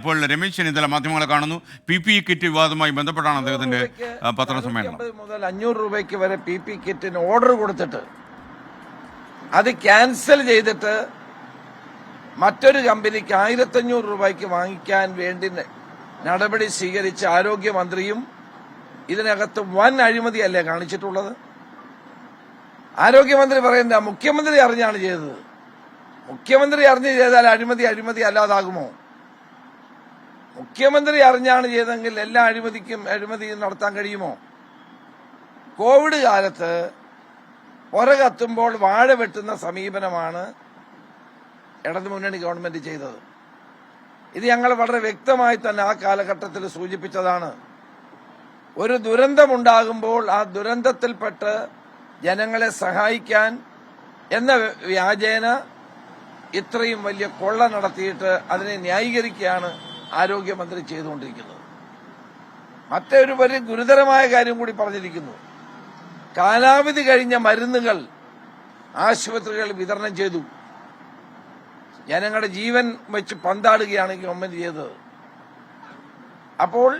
ഇപ്പോൾ രമേശ് ചെന്നിത്തല മാധ്യമങ്ങളെ കാണുന്നു. PPE കിറ്റ് വിവാദവുമായി ബന്ധപ്പെട്ടാണ് അദ്ദേഹത്തിന്റെ പത്രസമ്മേളനം. മുതൽ 500 രൂപയ്ക്ക് വരെ PPE കിറ്റിന് ഓർഡർ കൊടുത്തിട്ട് അത് ക്യാൻസൽ ചെയ്തിട്ട് മറ്റൊരു കമ്പനിക്ക് 1500 രൂപയ്ക്ക് വാങ്ങിക്കാൻ വേണ്ടി നടപടി സ്വീകരിച്ച ആരോഗ്യമന്ത്രിയും ഇതിനകത്ത് വൻ അഴിമതിയല്ലേ കാണിച്ചിട്ടുള്ളത്? ആരോഗ്യമന്ത്രി പറയുന്നത് മുഖ്യമന്ത്രി അറിഞ്ഞാണ് ചെയ്തത്. മുഖ്യമന്ത്രി അറിഞ്ഞ് ചെയ്താൽ അഴിമതി അല്ലാതാകുമോ? മുഖ്യമന്ത്രി അറിഞ്ഞാണ് ചെയ്തെങ്കിൽ എല്ലാ അഴിമതിയും നടത്താൻ കഴിയുമോ? കോവിഡ് കാലത്ത് പുറകത്തുമ്പോൾ വാഴ വെട്ടുന്ന സമീപനമാണ് ഇടതുമുന്നണി ഗവൺമെന്റ് ചെയ്തത്. ഇത് ഞങ്ങൾ വളരെ വ്യക്തമായി തന്നെ ആ കാലഘട്ടത്തിൽ സൂചിപ്പിച്ചതാണ്. ഒരു ദുരന്തമുണ്ടാകുമ്പോൾ ആ ദുരന്തത്തിൽപ്പെട്ട് ജനങ്ങളെ സഹായിക്കാൻ എന്ന വ്യാജേന ഇത്രയും വലിയ കൊള്ള നടത്തിയിട്ട് അതിനെ ന്യായീകരിക്കുകയാണ് ആരോഗ്യമന്ത്രി ചെയ്തുകൊണ്ടിരിക്കുന്നത്. മറ്റൊരു വലിയ ഗുരുതരമായ കാര്യം കൂടി പറഞ്ഞിരിക്കുന്നു. കാലാവധി കഴിഞ്ഞ മരുന്നുകൾ ആശുപത്രികൾ വിതരണം ചെയ്തു. ജനങ്ങളുടെ ജീവൻ വെച്ച് പന്താടുകയാണ് ഗവൺമെന്റ് ചെയ്തത്. അപ്പോൾ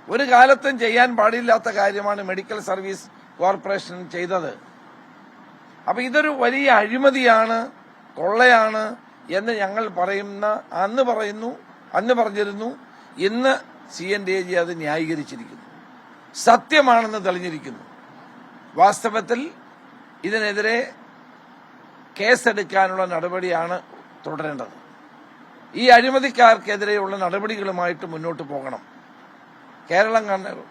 ഒരു കാലത്തും ചെയ്യാൻ പാടില്ലാത്ത കാര്യമാണ് മെഡിക്കൽ സർവീസ് കോർപ്പറേഷൻ ചെയ്തത്. അപ്പൊ ഇതൊരു വലിയ അഴിമതിയാണ്, കൊള്ളയാണ് എന്ന് ഞങ്ങൾ അന്ന് പറഞ്ഞിരുന്നു. ഇന്ന് CNDAG അത് ന്യായീകരിച്ചിരിക്കുന്നു. സത്യമാണെന്ന് തെളിഞ്ഞിരിക്കുന്നു. വാസ്തവത്തിൽ ഇതിനെതിരെ കേസെടുക്കാനുള്ള നടപടിയാണ് തുടരേണ്ടത്. ഈ അഴിമതിക്കാർക്കെതിരെയുള്ള നടപടികളുമായിട്ട് മുന്നോട്ട് പോകണം. കേരളം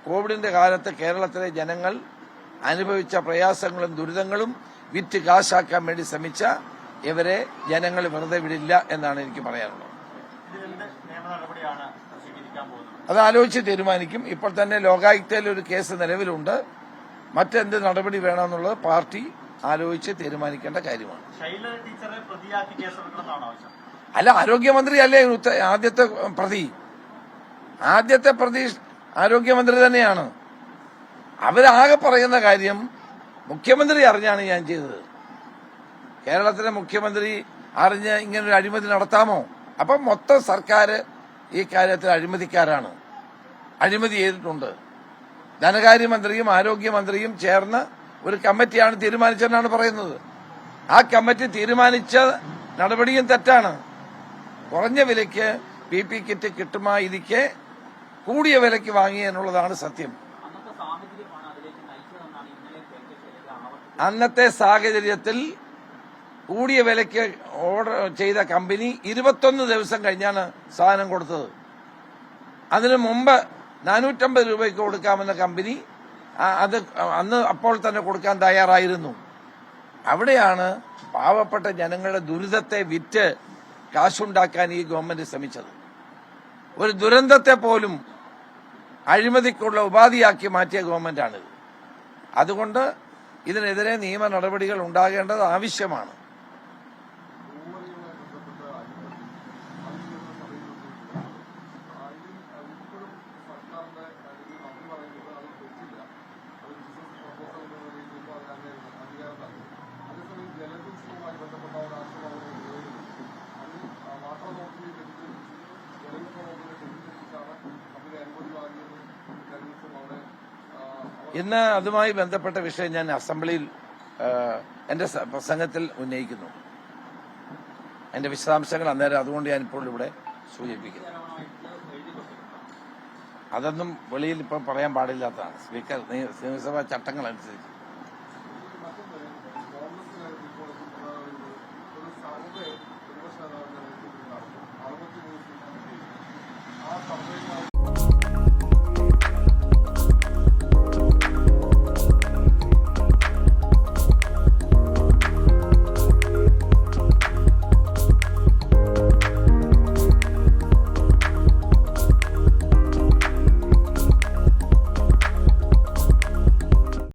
കോവിഡിന്റെ കാലത്ത് കേരളത്തിലെ ജനങ്ങൾ അനുഭവിച്ച പ്രയാസങ്ങളും ദുരിതങ്ങളും വിറ്റ് കാശാക്കാൻ വേണ്ടി ശ്രമിച്ച ഇവരെ ജനങ്ങൾ വെറുതെ വിടില്ല എന്നാണ് എനിക്ക് പറയാനുള്ളത്. അത് ആലോചിച്ച് തീരുമാനിക്കും. ഇപ്പോൾ തന്നെ ലോകായുക്തയിൽ ഒരു കേസ് നിലവിലുണ്ട്. മറ്റെന്ത് നടപടി വേണമെന്നുള്ളത് പാർട്ടി ആലോചിച്ച് തീരുമാനിക്കേണ്ട കാര്യമാണ്. അല്ല, ആരോഗ്യമന്ത്രി അല്ലേ ആദ്യത്തെ പ്രതി ആരോഗ്യമന്ത്രി തന്നെയാണ്. അവരാകെ പറയുന്ന കാര്യം മുഖ്യമന്ത്രി അറിഞ്ഞാണ് ഞാൻ ചെയ്തത്. കേരളത്തിലെ മുഖ്യമന്ത്രി അറിഞ്ഞ് ഇങ്ങനൊരു അഴിമതി നടത്താമോ? അപ്പം മൊത്തം സർക്കാർ ഈ കാര്യത്തിൽ അഴിമതിക്കാരാണ്. അഴിമതി ചെയ്തിട്ടുണ്ട്. ധനകാര്യമന്ത്രിയും ആരോഗ്യമന്ത്രിയും ചേർന്ന് ഒരു കമ്മിറ്റിയാണ് തീരുമാനിച്ചതെന്നാണ് പറയുന്നത്. ആ കമ്മിറ്റി തീരുമാനിച്ച നടപടിയും തെറ്റാണ്. കുറഞ്ഞ വിലയ്ക്ക് PPE കിറ്റ് കിട്ടുമായിരിക്കെ കൂടിയ വിലയ്ക്ക് വാങ്ങി എന്നുള്ളതാണ് സത്യം. അന്നത്തെ സാഹചര്യത്തിൽ കൂടിയ വിലയ്ക്ക് ഓർഡർ ചെയ്ത കമ്പനി 21 ദിവസം കഴിഞ്ഞാണ് സാധനം കൊടുത്തത്. അതിനു മുമ്പ് 450 രൂപയ്ക്ക് കൊടുക്കാമെന്ന കമ്പനി അത് അപ്പോൾ തന്നെ കൊടുക്കാൻ തയ്യാറായിരുന്നു. അവിടെയാണ് പാവപ്പെട്ട ജനങ്ങളുടെ ദുരിതത്തെ വിറ്റ് കാശുണ്ടാക്കാൻ ഈ ഗവൺമെന്റ് ശ്രമിച്ചത്. ഒരു ദുരന്തത്തെ പോലും അഴിമതിക്കുള്ള ഉപാധിയാക്കി മാറ്റിയ ഗവൺമെന്റാണിത്. അതുകൊണ്ട് ഇതിനെതിരെ നിയമ നടപടികൾ ഉണ്ടാകേണ്ടത് ആവശ്യമാണ്. ഇന്ന് അതുമായി ബന്ധപ്പെട്ട വിഷയം ഞാൻ അസംബ്ലിയിൽ എന്റെ പ്രസംഗത്തിൽ ഉന്നയിക്കുന്നു. എന്റെ വിശദാംശങ്ങൾ അന്നേരം അതുകൊണ്ട് ഞാനിപ്പോൾ ഇവിടെ സൂചിപ്പിക്കുന്നു. അതൊന്നും വെളിയിൽ ഇപ്പം പറയാൻ പാടില്ലാത്തതാണ്. സ്പീക്കർ നിയമസഭാ ചട്ടങ്ങൾ അനുസരിച്ച്.